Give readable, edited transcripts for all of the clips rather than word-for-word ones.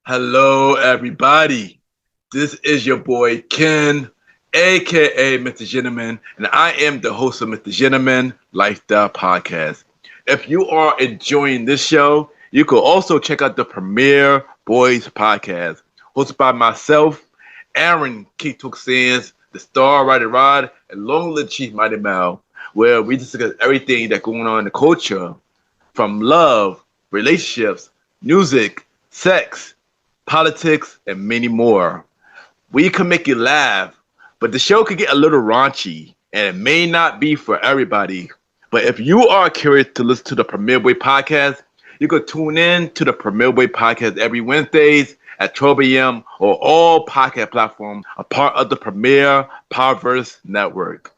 Hello, everybody. This is your boy Ken, aka MrGentleman, and I am the host of MrGentleman Lifestyle Podcast. If you are enjoying this show, you can also check out the Premier Boys Podcast, hosted by myself, Aaron Keetook Sands, the Star Rider Rod, and Long Live Chief Mighty Mal, where we discuss everything that's going on in the culture, from love, relationships, music, sex, politics, and many more. We can make you laugh, but the show could get a little raunchy, and it may not be for everybody. But if you are curious to listen to the Premier Boy podcast, you can tune in to the Premier Boy podcast every Wednesdays at 12 a.m. or all podcast platforms, a part of the Premier Powerverse Network.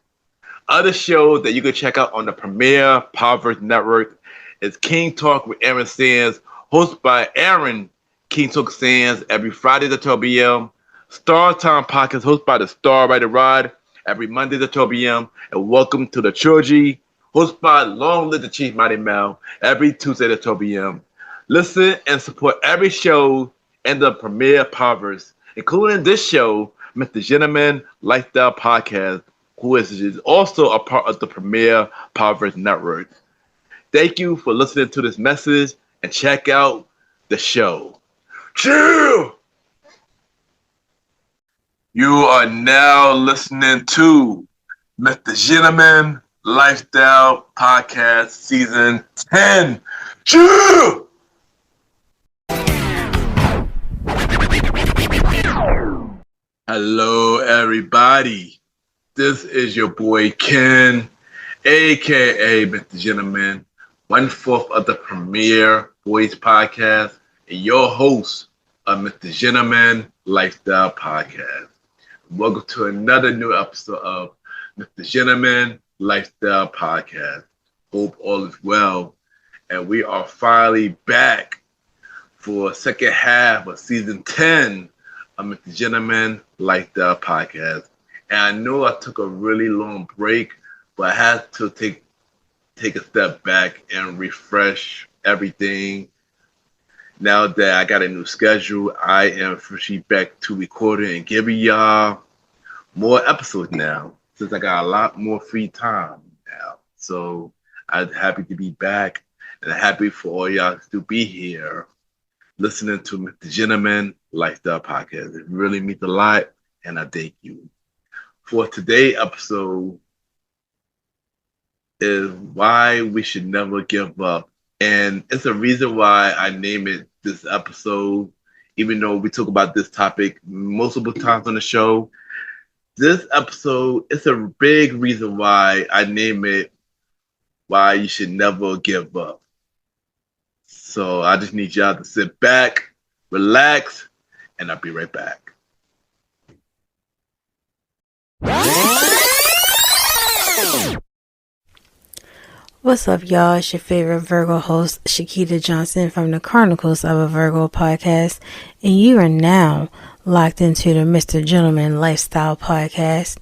Other shows that you can check out on the Premier Powerverse Network is King Talk with Aaron Sands, hosted by Aaron King Talk Sands every Friday at 12 p.m. Star Time Podcast hosted by the Star Rider Rod every Monday at 12 p.m. And Welcome to the Trilogy hosted by Long Live the Chief Mighty Mal every Tuesday at 12 p.m. Listen and support every show in the Premier Powerverse, including this show, MrGentleman Lifestyle Podcast, who is also a part of the Premier Powerverse Network. Thank you for listening to this message and check out the show. Chill! You are now listening to MrGentleman Lifestyle Podcast Season 10. Chill! Hello, everybody. This is your boy Ken, aka MrGentleman, 1/4 of the Premier Boys Podcast, and your host of MrGentleman Lifestyle Podcast. Welcome to another new episode of MrGentleman Lifestyle Podcast. Hope all is well, and we are finally back for second half of season 10 of MrGentleman Lifestyle Podcast. And I know I took a really long break, but I had to take a step back and refresh everything. Now that I got a new schedule, I am officially back to recording and giving y'all more episodes now, since I got a lot more free time now. So I'm happy to be back, and I'm happy for all y'all to be here listening to MrGentleman Lifestyle Podcast. It really means a lot, and I thank you. For today's episode is why we should never give up. And it's a reason why I name it this episode, even though we talk about this topic multiple times on the show. This episode is a big reason why I name it Why You Should Never Give Up. So I just need y'all to sit back, relax, and I'll be right back. What's up, y'all? It's your favorite Virgo host, Shakita Johnson from the Chronicles of a Virgo podcast, and you are now locked into the MrGentleman Lifestyle Podcast.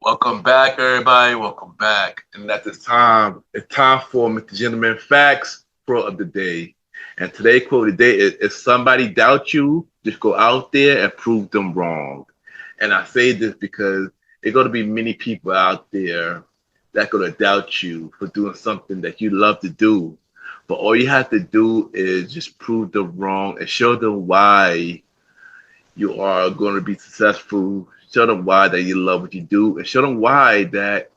Welcome back, everybody. Welcome back. And at this time, it's time for MrGentleman Facts Quote of the Day. And today's quote of the day is, if somebody doubts you, just go out there and prove them wrong. And I say this because there's going to be many people out there that are going to doubt you for doing something that you love to do. But all you have to do is just prove them wrong and show them why you are going to be successful. Show them why that you love what you do, and show them why that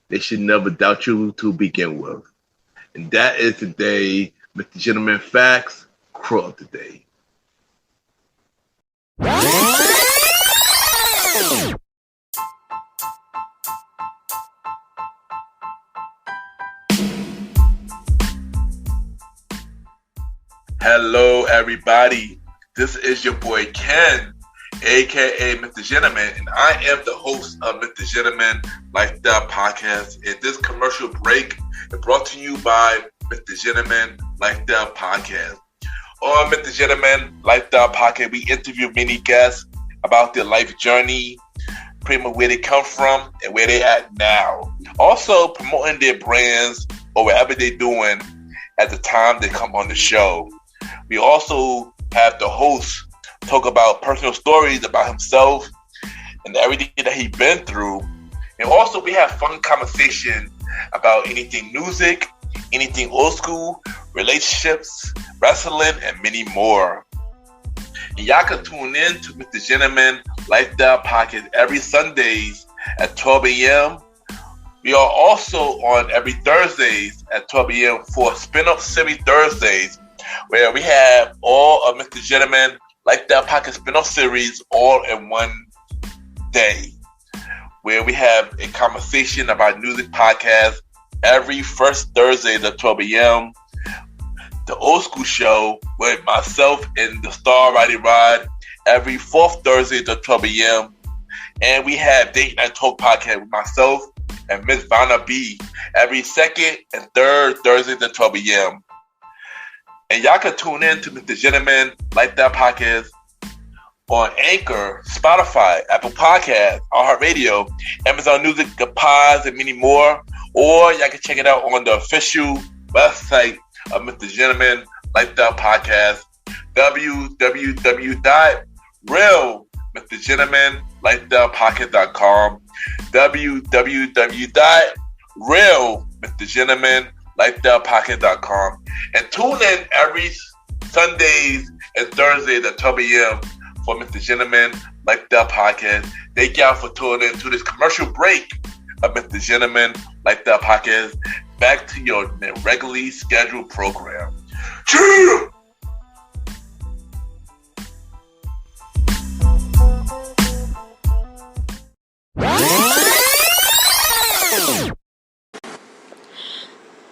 they should never doubt you to begin with. And that is today, MrGentleman Facts Quote of the Day. Hello, everybody. This is your boy Ken, aka MrGentleman, and I am the host of MrGentleman Lifestyle Podcast. And this commercial break is brought to you by MrGentleman Lifestyle Podcast. On MrGentleman Lifestyle Podcast, we interview many guests about their life journey, pretty much where they come from and where they at now. Also promoting their brands or whatever they're doing at the time they come on the show. We also have the host talk about personal stories about himself and everything that he's been through. And also we have fun conversation about anything music, anything old school, relationships, wrestling, and many more. And y'all can tune in to MrGentleman Lifestyle Podcast every Sundays at 12 a.m. We are also on every Thursdays at 12 a.m. for Spin-Off Series Thursdays, where we have all of MrGentleman Lifestyle Podcast spin-off series all in one day, where we have a conversation about music podcast every first Thursday at 12 a.m. The Old School Show with myself and the Star Roddy Rod every fourth Thursday at 12 a.m. And we have Date Night Talk Podcast with myself and Miss Vanna B every second and third Thursday at 12 a.m. And y'all can tune in to MrGentleman Lifestyle Podcast on Anchor, Spotify, Apple Podcasts, iHeartRadio, Amazon Music, The Pods, and many more. Or y'all can check it out on the official website of MrGentleman Lifestyle Podcast, www.realmrgentlemanlifestylepodcast.com, www.realmrgentlemanlifestylepodcast.com, and tune in every Sundays and Thursdays at 12 a.m. for MrGentleman Lifestyle Podcast. Thank y'all for tuning in to this commercial break of MrGentleman Lifestyle Podcast. Back to your regularly scheduled program. Cheer!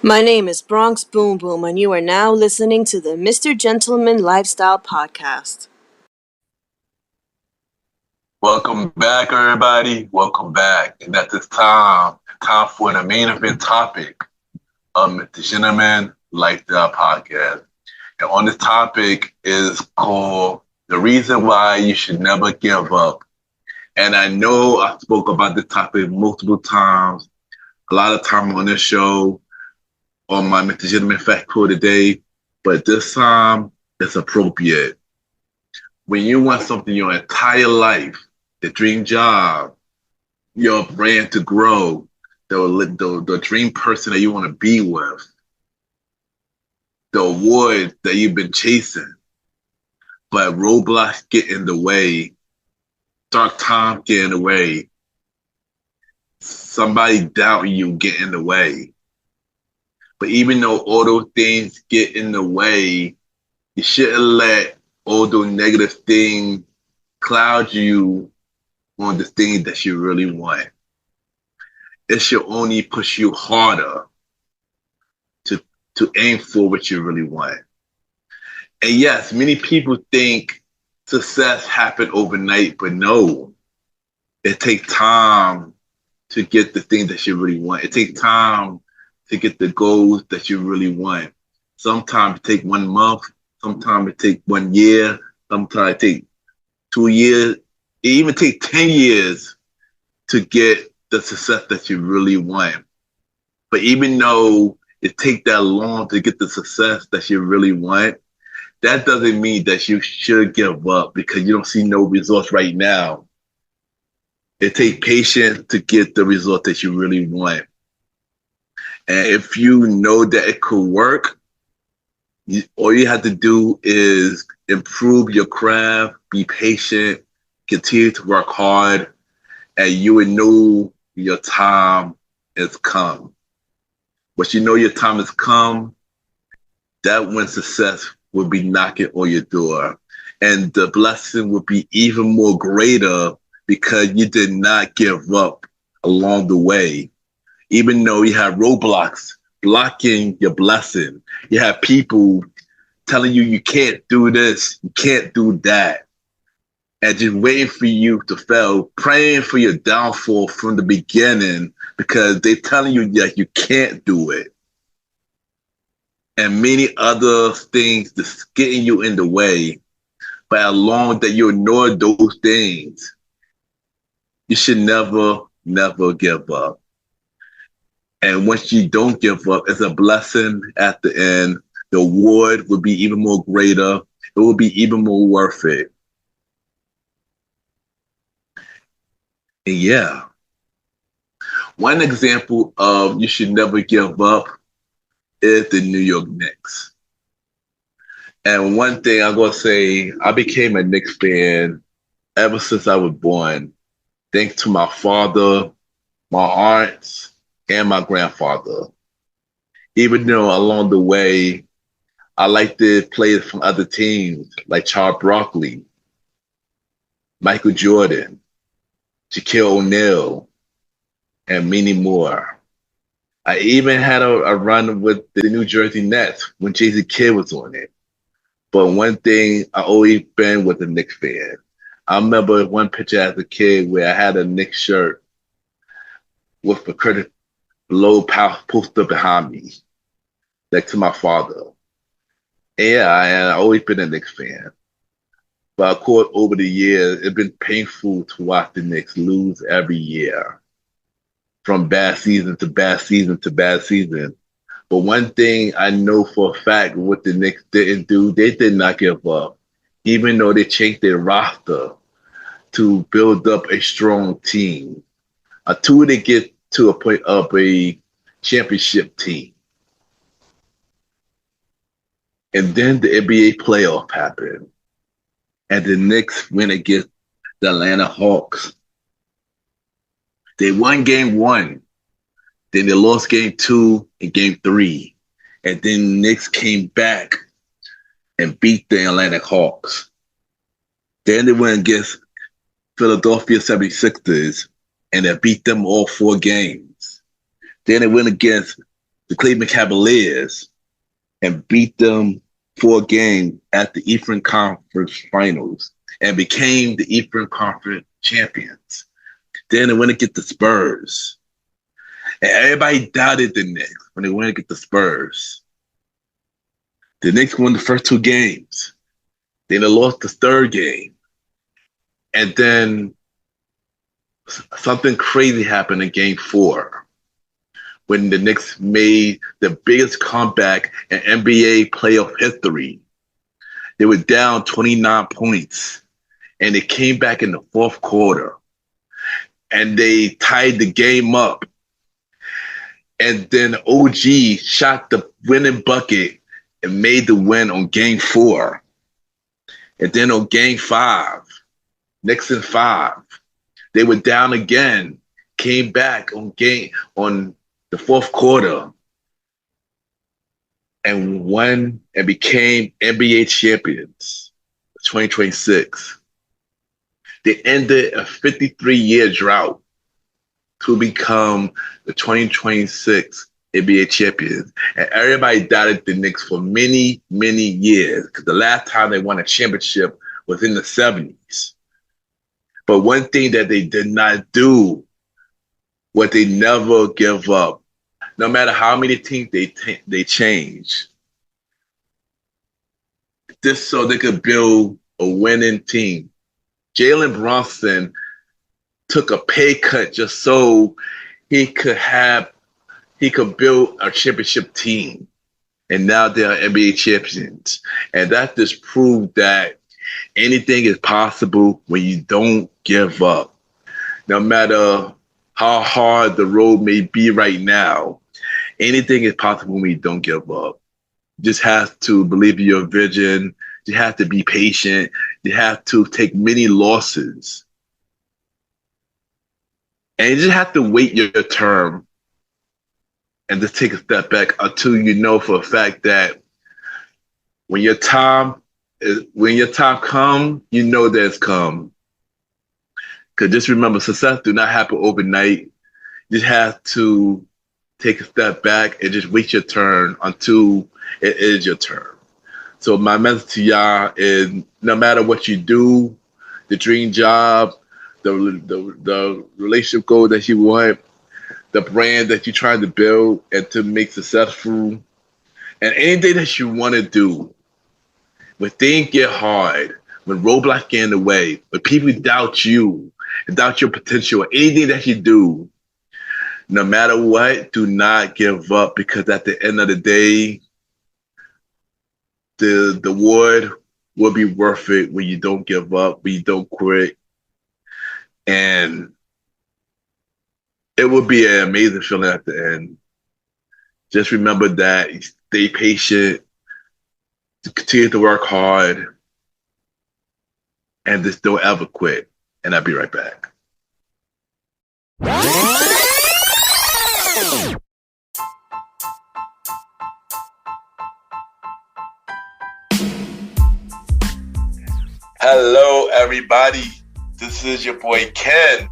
My name is Bronx Boom Boom, and you are now listening to the MrGentleman Lifestyle Podcast. Welcome back, everybody. Welcome back. And at this time for the main event topic of MrGentleman Lifestyle Podcast. And on this topic is called The Reason Why You Should Never Give Up. And I know I spoke about this topic multiple times, a lot of time on this show, on my MrGentleman Fact Code today, but this time it's appropriate. When you want something your entire life, the dream job, your brand to grow, the dream person that you want to be with, the award that you've been chasing, but roadblocks get in the way, dark times get in the way, somebody doubt you get in the way. But even though all those things get in the way, you shouldn't let all those negative things cloud you on the things that you really want. It should only push you harder to aim for what you really want. And yes, many people think success happened overnight, but no. It takes time to get the things that you really want. It takes time to get the goals that you really want. Sometimes it takes 1 month, sometimes it takes 1 year, sometimes it takes 2 years, it even takes 10 years to get the success that you really want. But even though it takes that long to get the success that you really want, that doesn't mean that you should give up because you don't see no results right now. It takes patience to get the result that you really want. And if you know that it could work, all you have to do is improve your craft, be patient, continue to work hard, and you will know your time has come. Once you know your time has come, that when success will be knocking on your door. And the blessing will be even more greater because you did not give up along the way. Even though you have roadblocks blocking your blessing, you have people telling you you can't do this, you can't do that, and just waiting for you to fail, praying for your downfall from the beginning because they're telling you that you can't do it. And many other things that's getting you in the way. But as long that you ignore those things, you should never, never give up. And once you don't give up, it's a blessing at the end. The award will be even more greater. It will be even more worth it. And yeah, one example of you should never give up is the New York Knicks. And one thing I'm going to say, I became a Knicks fan ever since I was born, thanks to my father, my aunts, and my grandfather. Even though along the way, I liked the players from other teams like Charles Barkley, Michael Jordan, Shaquille O'Neal, and many more. I even had a run with the New Jersey Nets when Jason Kidd was on it. But one thing I always been with a Knicks fan. I remember one picture as a kid where I had a Knicks shirt with the Curtis Blow poster behind me, next to my father. And yeah, I've always been a Knicks fan. But of course, over the years, it's been painful to watch the Knicks lose every year, from bad season to bad season to bad season. But one thing I know for a fact, what the Knicks didn't do, they did not give up, even though they changed their roster to build up a strong team until they get to a point of a championship team. And then the NBA playoff happened, and the Knicks went against the Atlanta Hawks. They won game one, then they lost game two and game three, and then the Knicks came back and beat the Atlanta Hawks. Then they went against Philadelphia 76ers, and they beat them all 4 games. Then they went against the Cleveland Cavaliers and beat them 4 games at the Eastern Conference Finals and became the Eastern Conference champions. Then they went against the Spurs. And everybody doubted the Knicks when they went against the Spurs. The Knicks won the first 2 games. Then they lost the third game. And then something crazy happened in game 4 when the Knicks made the biggest comeback in NBA playoff history. They were down 29 points, and they came back in the fourth quarter, and they tied the game up. And then OG shot the winning bucket and made the win on game 4. And then on game 5, Knicks in 5, they were down again, came back on the fourth quarter and won and became NBA champions 2026. They ended a 53-year drought to become the 2026 NBA champions. And everybody doubted the Knicks for many, many years because the last time they won a championship was in the 70s. But one thing that they did not do was they never give up. No matter how many teams they change, just so they could build a winning team. Jalen Brunson took a pay cut just so he could build a championship team. And now they are NBA champions. And that just proved that anything is possible when you don't give up. No matter how hard the road may be right now, anything is possible when you don't give up. You just have to believe in your vision. You have to be patient. You have to take many losses. And you just have to wait your turn and just take a step back until you know for a fact that when your time comes, you know that it's come. Because just remember, success do not happen overnight. You just have to take a step back and just wait your turn until it is your turn. So my message to y'all is no matter what you do, the dream job, the relationship goal that you want, the brand that you're trying to build and to make successful, and anything that you want to do, when things get hard, when roadblocks get in the way, when people doubt you and doubt your potential, anything that you do, No matter what, do not give up, because at the end of the day, the reward will be worth it when you don't give up, when you don't quit. And it will be an amazing feeling at the end. Just remember that. Stay patient, continue to work hard, and just don't ever quit. And I'll be right back. Hello, everybody. This is your boy Ken,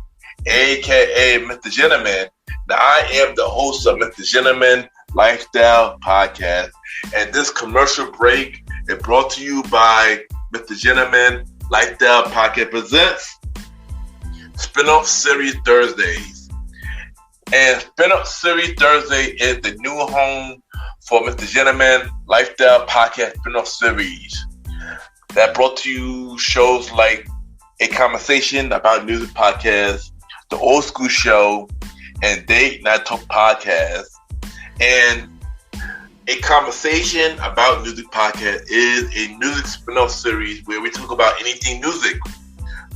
aka MrGentleman. Now, I am the host of MrGentleman Lifestyle Podcast, and this commercial break is brought to you by MrGentleman Lifestyle Podcast presents Spin-off Series Thursdays. And Spin-off Series Thursday is the new home for MrGentleman Lifestyle Podcast Spin-off Series that brought to you shows like A Conversation About Music Podcast, The Old School Show, and Date Night Talk Podcast. And A Conversation About Music Podcast is a music spin-off series where we talk about anything music,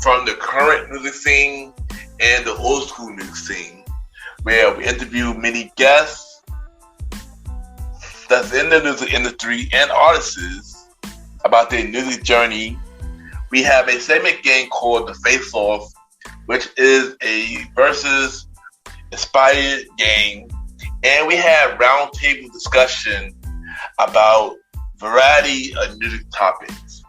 from the current music scene and the old school music scene, where we interview many guests that's in the music industry and artists about their music journey. We have a segment game called The Face Off, which is a versus inspired game. And we have roundtable discussion about variety of music topics.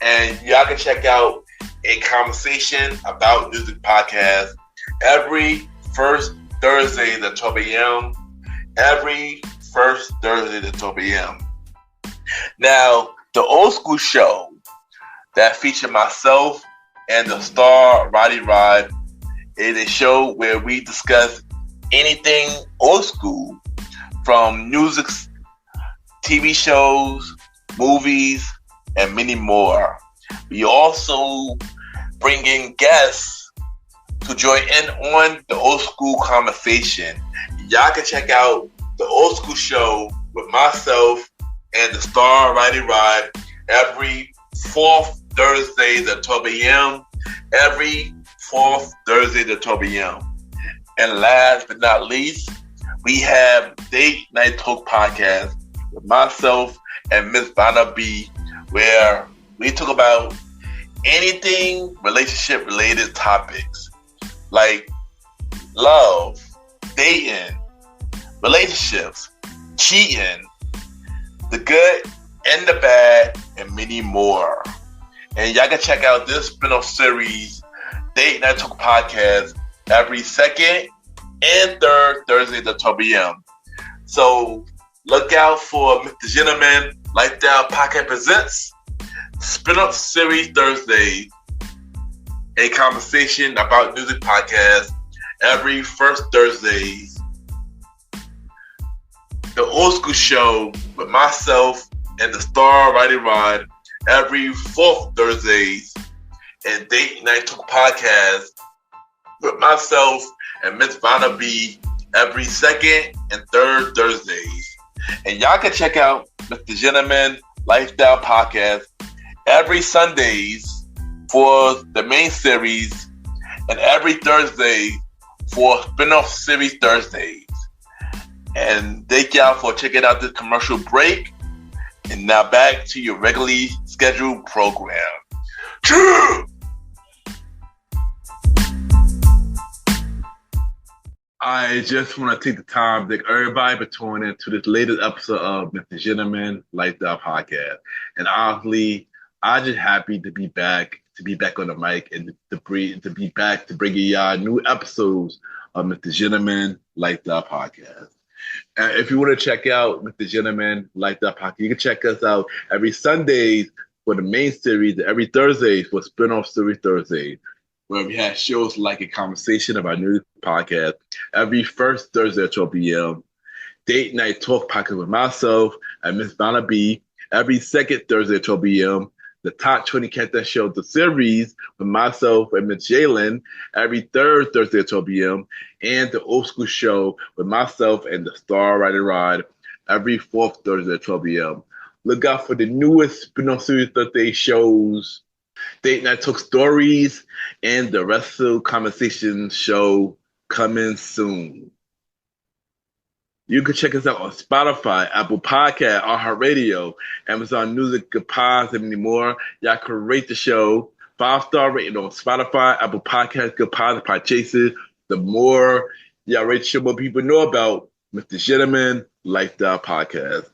And y'all can check out A Conversation About Music Podcast every first Thursday at 12 a.m. Every first Thursday at 12 a.m. Now, the Old School Show that features myself and the star Roddy Rod is a show where we discuss anything old school, from music, TV shows, movies, and many more. We also bring in guests to join in on the old school conversation. Y'all can check out the Old School Show with myself and the star Roddy Rod every fourth Thursday at 12 a.m. Every fourth Thursday at 12 a.m. And last but not least, we have Date Night Talk Podcast with myself and Miss Vanna B, where we talk about anything relationship related topics like love, dating, relationships, cheating, the good and the bad, and many more. And y'all can check out this spin-off series, Date Night Talk Podcast, every second and third Thursday at 12 p.m. So look out for MrGentleman Lifestyle Podcast presents Spin-off Series Thursday, A Conversation About Music Podcast every first Thursday. The Old School Show with myself and the star Roddy Rod every fourth Thursdays, and Date Night Talk Podcast with myself and Miss Vanna B every second and third Thursdays. And y'all can check out MrGentleman Lifestyle Podcast every Sundays for the main series, and every Thursday for spin-off series Thursdays. And thank y'all for checking out this commercial break. And now back to your regularly scheduled program. True. I just want to take the time to thank everybody for tuning in to this latest episode of MrGentleman Lifestyle Podcast. And honestly, I'm just happy to be back on the mic, and to be back to bringing y'all new episodes of MrGentleman Lifestyle Podcast. If you want to check out MrGentleman Lifestyle Podcast, you can check us out every Sundays for the main series, and every Thursday for spin-off series Thursday, where we have shows like A Conversation About Music Podcast every first Thursday at 12 p.m. Date Night Talk Podcast with myself and Miss Vanna B every second Thursday at 12 p.m. the Top 20 Countdown Show, the series with myself and Miss Jalen every third Thursday at 12 p.m. and the Old School Show with myself and the Star Rider Rod every fourth Thursday at 12 p.m. Look out for the newest spin-off series Thursday shows, Date Night Talk Stories, and the Wrestle Conversation show coming soon. You can check us out on Spotify, Apple Podcast, iHeartRadio, Amazon Music, Good Pods, and many more. Y'all can rate the show 5-star rating on Spotify, Apple Podcast, Good Pods, and Podchaser. The more y'all rate the show, more people know about Mr. Gentleman Lifestyle Podcast.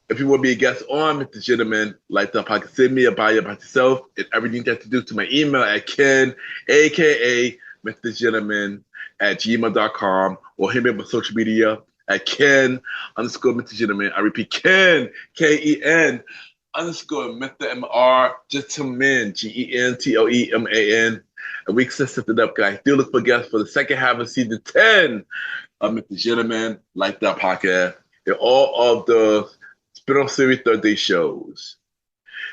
If you want to be a guest on Mr. Gentleman Lifestyle Podcast, send me a bio about yourself and everything you have to do to my email at Ken, a.k.a. Mr. Gentleman, at gmail.com, or hit me up on social media at Ken_Mr. Gentleman. I repeat, Ken, Ken_Mr. MR Gentleman, GENTLEMAN. And we can set it up, guys. Still look for guests for the second half of season 10 of Mr. Gentleman Lifestyle Podcast and all of the spin-off series Thursday shows.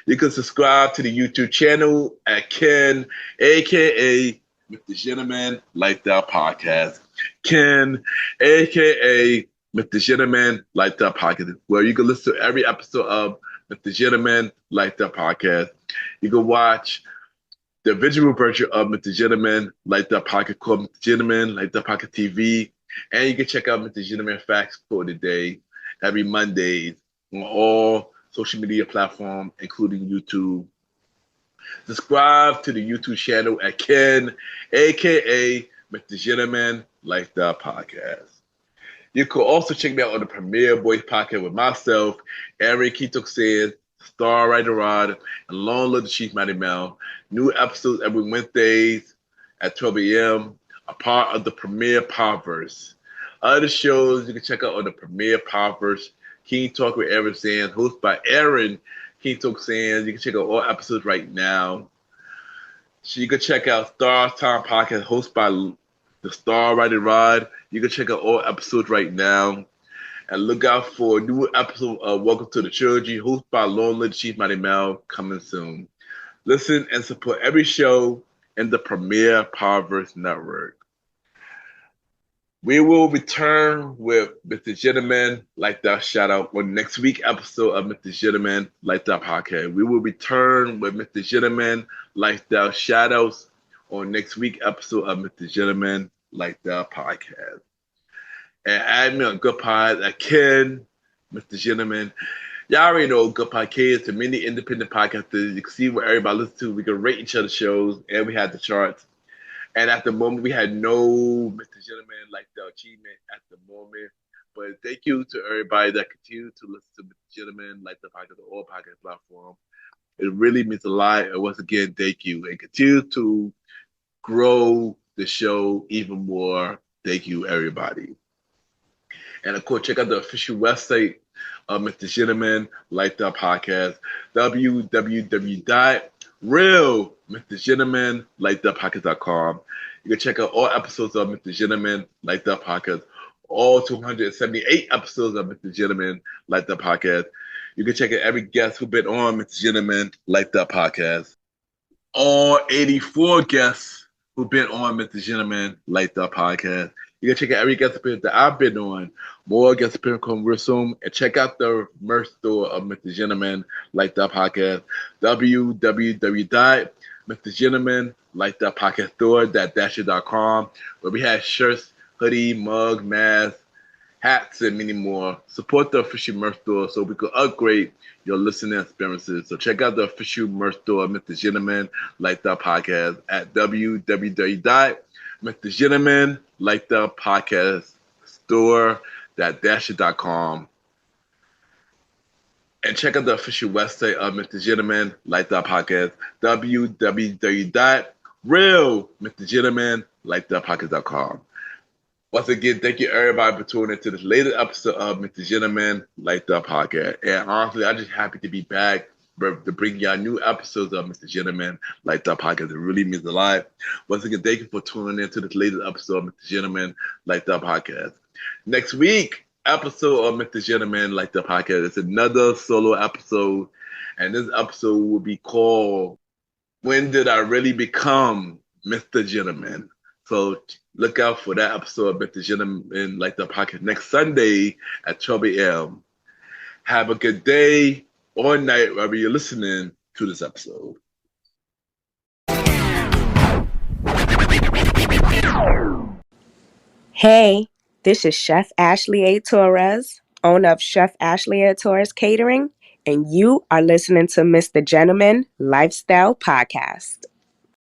You can subscribe to the YouTube channel at Ken, a.k.a. Mr. Gentleman Lifestyle Podcast. Ken, a.k.a. Mr. Gentleman Lifestyle Podcast, where you can listen to every episode of Mr. Gentleman Lifestyle Podcast. You can watch the visual version of Mr. Gentleman Lifestyle Podcast called Mr. Gentleman Lifestyle Podcast TV. And you can check out Mr. Gentleman Facts for the Day every Mondays on all social media platforms, including YouTube. Subscribe to the YouTube channel at Ken, a.k.a. Mr. Gentleman Lifestyle Podcast. You can also check me out on the Premier Voice Podcast with myself, Aaron Keto says, Star Rider Rod, and Long Live the Chief Mighty Mel. New episodes every Wednesdays at 12 a.m., a part of the Premier Podverse. Other shows you can check out on the Premier Podverse, King Talk with Aaron Sands, hosted by Aaron King Talk Sands. You can check out all episodes right now. So you can check out Star Time Podcast, hosted by the Star Rider Rod. You can check out all episodes right now. And look out for a new episode of Welcome to the Trilogy, hosted by Long Live the Chief Mighty Mel, coming soon. Listen and support every show in the Premier Podverse Network. We will return with Mr. Gentleman Lifestyle Shout Out on next week's episode of Mr. Gentleman Lifestyle Podcast. We will return with Mr. Gentleman Lifestyle Shout Outs on next week's episode of Mr. Gentleman Lifestyle Podcast. And add me on Good Pod at Ken, Mr. Gentleman. Y'all already know Good Podcast and many independent podcasters. You can see what everybody listens to. We can rate each other's shows, and we have the charts. And at the moment, we had no Mr. Gentleman Lifestyle achievement at the moment. But thank you to everybody that continued to listen to Mr. Gentleman Lifestyle Podcast on all podcast platforms. It really means a lot. And once again, thank you. And continue to grow the show even more. Thank you, everybody. And of course, check out the official website of Mr. Gentleman Lifestyle Podcast, www.realmrgentlemanlifestylepodcast.com. You can check out all episodes of Mr. Gentleman Lifestyle Podcast, all 278 episodes of Mr. Gentleman Lifestyle Podcast. You can check out every guest who's been on Mr. Gentleman Lifestyle Podcast. All 84 guests who've been on Mr. Gentleman Lifestyle Podcast. You can check out every guest appearance that I've been on. More guest appearances come real soon. And check out the merch store of Mr. Gentleman Lifestyle Podcast. www.mrgentlemanlifestylepodcaststore.dasher.com, where we have shirts, hoodie, mug, mask, hats, and many more. Support the official merch store so we can upgrade your listening experiences. So check out the official merch store of Mr. Gentleman Lifestyle Podcast at www.mrgentlemanlifestylepodcaststore.dasher.com. And check out the official website of Mr. Gentleman Lifestyle Podcast, www.realmrgentlemanlifestylepodcast.com. Once again, thank you everybody for tuning into this latest episode of Mr. Gentleman Lifestyle Podcast. And honestly, I'm just happy to be back to bring y'all new episodes of Mr. Gentleman Lifestyle Podcast. It really means a lot. Once again, thank you for tuning into this latest episode of Mr. Gentleman Lifestyle Podcast. Next week, episode of Mr. Gentleman, like the podcast. It's another solo episode, and this episode will be called "When Did I Really Become Mr. Gentleman?" So look out for that episode of Mr. Gentleman, like the podcast, next Sunday at 12 a.m. Have a good day or night wherever you're listening to this episode. Hey, this is Chef Ashley A. Torres, owner of Chef Ashley A. Torres Catering, and you are listening to Mr. Gentleman Lifestyle Podcast.